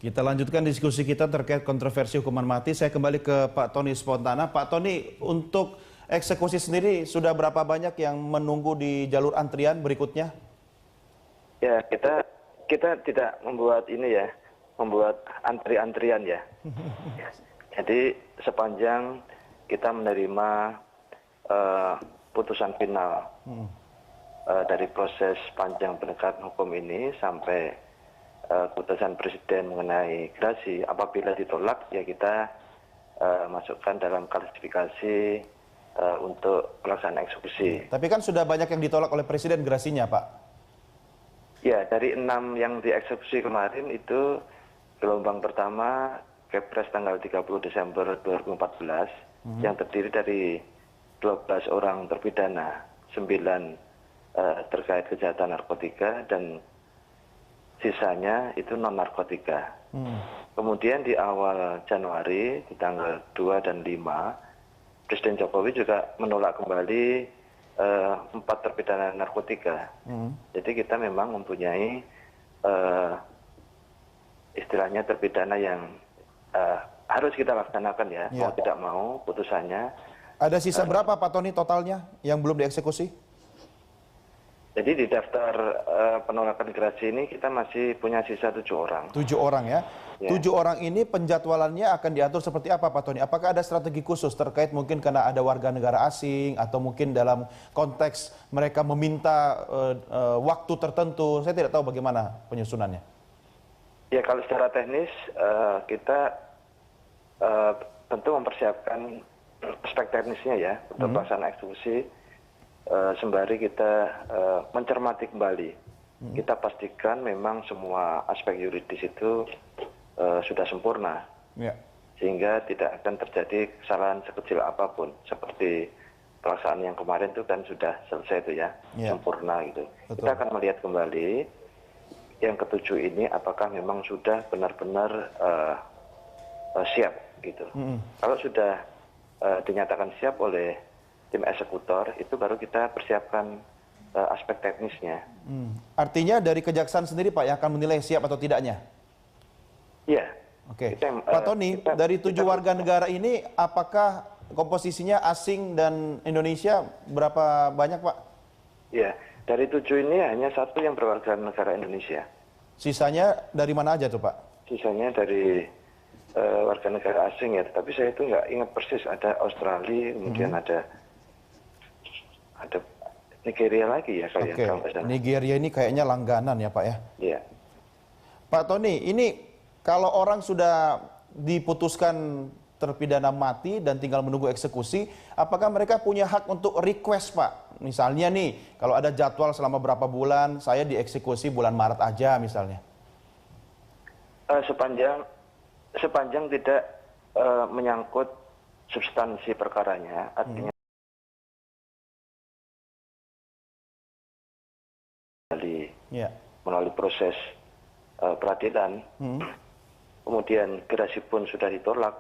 Kita lanjutkan diskusi kita terkait kontroversi hukuman mati. Saya kembali ke Pak Tony Spontana. Pak Tony, untuk eksekusi sendiri sudah berapa banyak yang menunggu di jalur antrian berikutnya? Ya, kita tidak membuat ini ya, membuat antrian ya. Jadi sepanjang kita menerima putusan final dari proses panjang penegakan hukum ini sampai keputusan Presiden mengenai gerasi, apabila ditolak ya kita masukkan dalam klasifikasi untuk pelaksanaan eksekusi. Tapi kan sudah banyak yang ditolak oleh Presiden gerasinya, Pak. Ya, dari 6 yang dieksekusi kemarin itu gelombang pertama Kepres tanggal 30 Desember 2014 yang terdiri dari 12 orang terpidana, 9 terkait kejahatan narkotika dan sisanya itu non-narkotika. Kemudian di awal Januari, di tanggal 2 dan 5, Presiden Jokowi juga menolak kembali 4 terpidana narkotika. Jadi kita memang mempunyai istilahnya terpidana yang harus kita laksanakan ya, mau tidak mau putusannya. Ada sisa berapa Pak Tony totalnya yang belum dieksekusi? Jadi di daftar penolakan gerasi ini kita masih punya sisa 7 orang. 7 orang ya. 7 orang ini penjadwalannya akan diatur seperti apa Pak Tony? Apakah ada strategi khusus terkait mungkin karena ada warga negara asing atau mungkin dalam konteks mereka meminta waktu tertentu? Saya tidak tahu bagaimana penyusunannya. Ya, kalau secara teknis kita tentu mempersiapkan aspek teknisnya ya untuk pelaksanaan eksekusi. Sembari kita mencermati kembali, kita pastikan memang semua aspek yuridis itu sudah sempurna, sehingga tidak akan terjadi kesalahan sekecil apapun. Seperti pelaksanaan yang kemarin itu kan sudah selesai itu ya, sempurna gitu. Betul. Kita akan melihat kembali yang ketujuh ini apakah memang sudah benar-benar siap gitu. Kalau sudah dinyatakan siap oleh tim eksekutor, itu baru kita persiapkan aspek teknisnya. Artinya dari kejaksaan sendiri Pak yang akan menilai siap atau tidaknya? Iya. Oke. Pak Tony, dari 7 warga negara ini apakah komposisinya asing dan Indonesia berapa banyak Pak? Iya, dari 7 ini hanya 1 yang berwarga negara Indonesia. Sisanya dari mana aja tuh Pak? Sisanya dari warga negara asing ya, tapi saya itu nggak ingat persis. Ada Australia, kemudian ada Nigeria lagi ya kayaknya. Nigeria ini kayaknya langganan ya Pak ya? Iya. Pak Tony, ini kalau orang sudah diputuskan terpidana mati dan tinggal menunggu eksekusi, apakah mereka punya hak untuk request Pak? Misalnya nih, kalau ada jadwal selama berapa bulan, saya dieksekusi bulan Maret aja misalnya. Sepanjang tidak menyangkut substansi perkaranya, artinya melalui proses peradilan, kemudian gerasi pun sudah ditolak,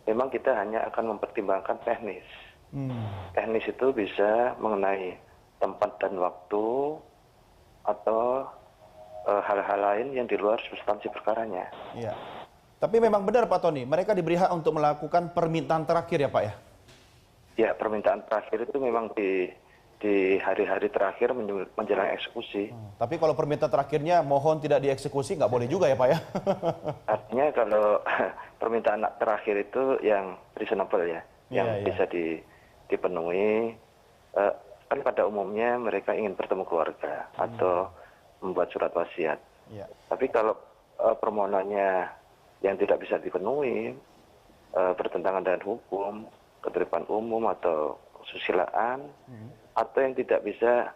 memang kita hanya akan mempertimbangkan teknis. Teknis itu bisa mengenai tempat dan waktu atau hal-hal lain yang di luar substansi perkaranya. Tapi memang benar Pak Tony, mereka diberi hak untuk melakukan permintaan terakhir ya Pak ya? Ya, permintaan terakhir itu memang di hari-hari terakhir menjelang eksekusi. Tapi kalau permintaan terakhirnya mohon tidak dieksekusi, nggak boleh juga ya Pak ya? Artinya kalau permintaan terakhir itu yang reasonable ya, yang bisa dipenuhi. Kan pada umumnya mereka ingin bertemu keluarga atau membuat surat wasiat. Tapi kalau permohonannya yang tidak bisa dipenuhi, bertentangan dengan hukum, ketertiban umum atau kesusilaan, atau yang tidak bisa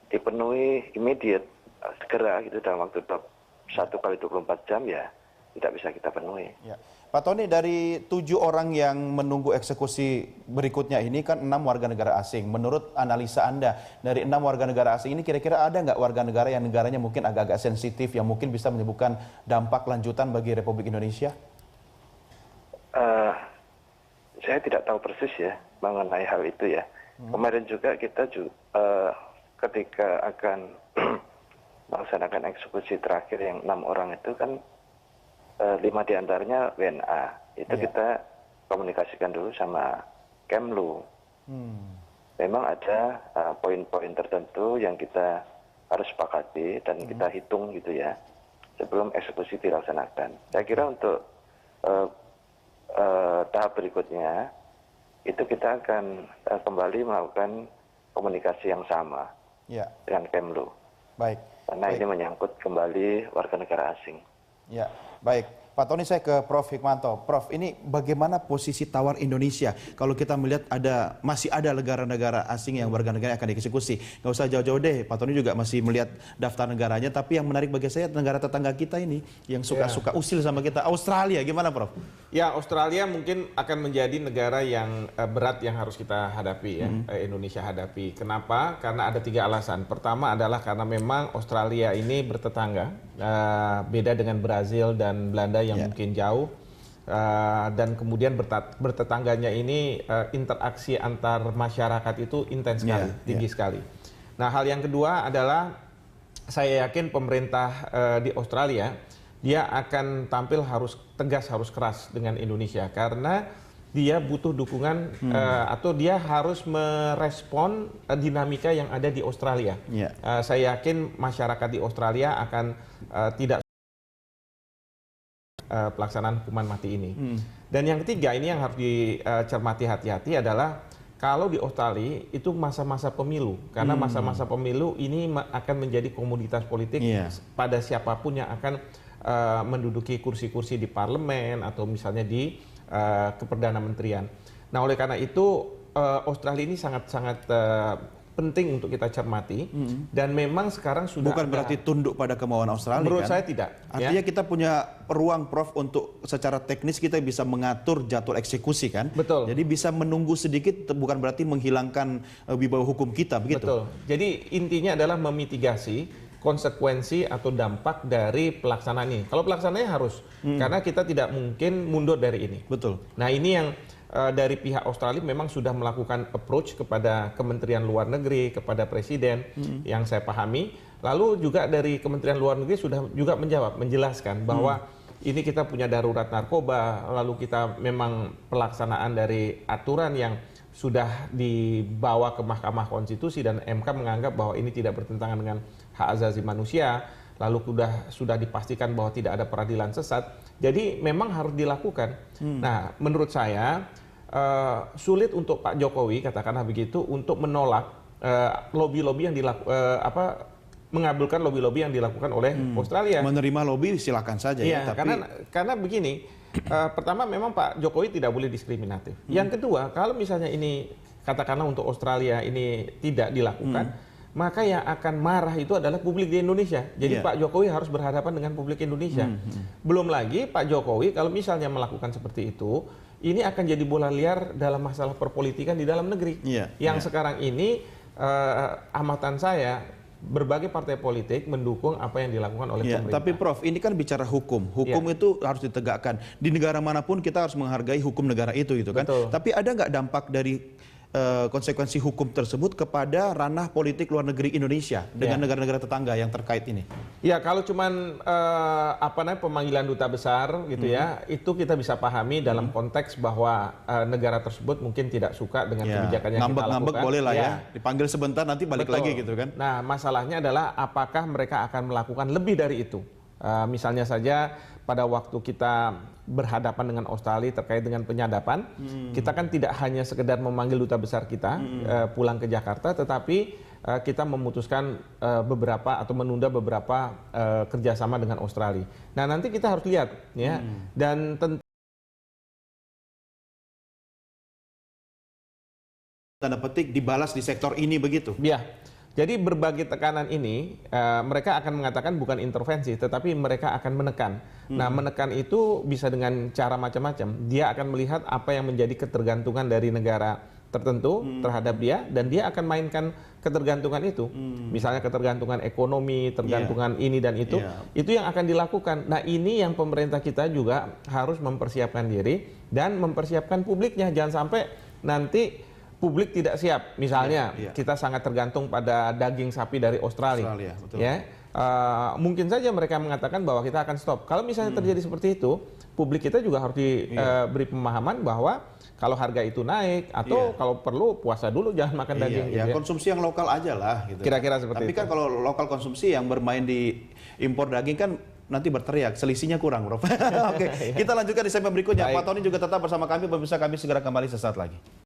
dipenuhi immediate, segera gitu dalam waktu 1 kali 24 jam ya tidak bisa kita penuhi. Pak Tony, dari 7 orang yang menunggu eksekusi berikutnya ini kan 6 warga negara asing. Menurut analisa Anda, dari 6 warga negara asing ini kira-kira ada nggak warga negara yang negaranya mungkin agak-agak sensitif yang mungkin bisa menimbulkan dampak lanjutan bagi Republik Indonesia? Saya tidak tahu persis ya mengenai hal itu ya. Kemarin juga kita ketika akan melaksanakan eksekusi terakhir yang 6 orang itu kan 5 diantaranya WNA. Itu Iya. kita komunikasikan dulu sama Kemlu. Memang ada poin-poin tertentu yang kita harus sepakati dan kita hitung gitu ya sebelum eksekusi dilaksanakan. Saya kira untuk tahap berikutnya itu kita akan kembali melakukan komunikasi yang sama Ya, dengan Kemlu. baik. Karena ini menyangkut kembali warga negara asing. Ya, baik. Pak Tony, saya ke Prof. Hikmanto. Prof, ini bagaimana posisi tawar Indonesia kalau kita melihat masih ada negara-negara asing yang warga negara akan dieksekusi? Nggak usah jauh-jauh deh, Pak Tony juga masih melihat daftar negaranya, tapi yang menarik bagi saya negara tetangga kita ini yang suka-suka usil sama kita. Australia, gimana Prof? Ya, Australia mungkin akan menjadi negara yang berat yang harus kita hadapi ya, Indonesia hadapi. Kenapa? Karena ada 3 alasan. Pertama adalah karena memang Australia ini bertetangga, beda dengan Brazil dan Belanda yang mungkin jauh, dan kemudian bertetangganya ini interaksi antar masyarakat itu intens sekali, tinggi sekali. Nah, hal yang kedua adalah saya yakin pemerintah di Australia dia akan tampil harus tegas, harus keras dengan Indonesia karena dia butuh dukungan atau dia harus merespon dinamika yang ada di Australia. Saya yakin masyarakat di Australia akan tidak pelaksanaan hukuman mati ini. Dan yang ketiga ini yang harus dicermati hati-hati adalah kalau di Australia itu masa-masa pemilu, karena masa-masa pemilu ini akan menjadi komoditas politik pada siapapun yang akan menduduki kursi-kursi di parlemen atau misalnya di keperdana menterian. Nah, oleh karena itu Australia ini sangat-sangat penting untuk kita cermati dan memang sekarang sudah bukan berarti tunduk pada kemauan Australia. Menurut kan? saya tidak. Artinya kita punya ruang, Prof, untuk secara teknis kita bisa mengatur jadwal eksekusi kan? Betul. Jadi bisa menunggu sedikit, bukan berarti menghilangkan wibawa hukum kita, begitu? Betul. Jadi intinya adalah memitigasi konsekuensi atau dampak dari pelaksanaan ini. Kalau pelaksanaannya harus, karena kita tidak mungkin mundur dari ini. Betul. Nah, ini yang dari pihak Australia memang sudah melakukan approach kepada Kementerian Luar Negeri, kepada Presiden, yang saya pahami. Lalu juga dari Kementerian Luar Negeri sudah juga menjelaskan bahwa ini kita punya darurat narkoba, lalu kita memang pelaksanaan dari aturan yang sudah dibawa ke Mahkamah Konstitusi dan MK menganggap bahwa ini tidak bertentangan dengan hak asasi manusia, lalu sudah dipastikan bahwa tidak ada peradilan sesat. Jadi memang harus dilakukan. Nah, menurut saya sulit untuk Pak Jokowi, katakanlah begitu, untuk menolak lobby-lobby yang mengabulkan lobby-lobby yang dilakukan oleh Australia. Menerima lobby silakan saja ya. Tapi karena begini, pertama memang Pak Jokowi tidak boleh diskriminatif. Yang kedua, kalau misalnya ini katakanlah untuk Australia ini tidak dilakukan, maka yang akan marah itu adalah publik di Indonesia. Jadi Pak Jokowi harus berhadapan dengan publik Indonesia. Belum lagi Pak Jokowi kalau misalnya melakukan seperti itu, ini akan jadi bola liar dalam masalah perpolitikan di dalam negeri. Yang sekarang ini amatan saya berbagai partai politik mendukung apa yang dilakukan oleh pemerintah. Tapi Prof, ini kan bicara hukum. Hukum itu harus ditegakkan. Di negara manapun kita harus menghargai hukum negara itu gitu kan. Betul. Tapi ada nggak dampak dari konsekuensi hukum tersebut kepada ranah politik luar negeri Indonesia dengan negara-negara tetangga yang terkait ini? Ya, kalau cuman pemanggilan duta besar gitu ya, itu kita bisa pahami dalam konteks bahwa negara tersebut mungkin tidak suka dengan kebijakan yang kita lakukan. Ngambek-ngambek boleh lah ya, dipanggil sebentar nanti balik lagi gitu kan. Nah, masalahnya adalah apakah mereka akan melakukan lebih dari itu? Misalnya saja pada waktu kita berhadapan dengan Australia terkait dengan penyadapan, kita kan tidak hanya sekedar memanggil duta besar kita pulang ke Jakarta, tetapi kita memutuskan beberapa atau menunda beberapa kerjasama dengan Australia. Nah, nanti kita harus lihat ya, dan tentu tanda petik dibalas di sektor ini begitu. Ya. Jadi berbagai tekanan ini mereka akan mengatakan bukan intervensi, tetapi mereka akan menekan. Nah, menekan itu bisa dengan cara macam-macam. Dia akan melihat apa yang menjadi ketergantungan dari negara tertentu terhadap dia, dan dia akan mainkan ketergantungan itu. Misalnya ketergantungan ekonomi, tergantungan ini dan itu yang akan dilakukan. Nah, ini yang pemerintah kita juga harus mempersiapkan diri dan mempersiapkan publiknya. Jangan sampai nanti publik tidak siap. Misalnya kita sangat tergantung pada daging sapi dari Australia. Betul. Ya. mungkin saja mereka mengatakan bahwa kita akan stop. Kalau misalnya terjadi seperti itu, publik kita juga harus diberi pemahaman bahwa kalau harga itu naik atau kalau perlu puasa dulu jangan makan daging. Gitu ya. Konsumsi yang lokal aja lah. Gitu. Kira-kira seperti itu. Tapi kan kalau lokal konsumsi yang bermain di impor daging kan nanti berteriak, selisihnya kurang, Prof. Oke, kita lanjutkan di segmen berikutnya. Pak Tony juga tetap bersama kami, pemirsa, kami segera kembali sesaat lagi.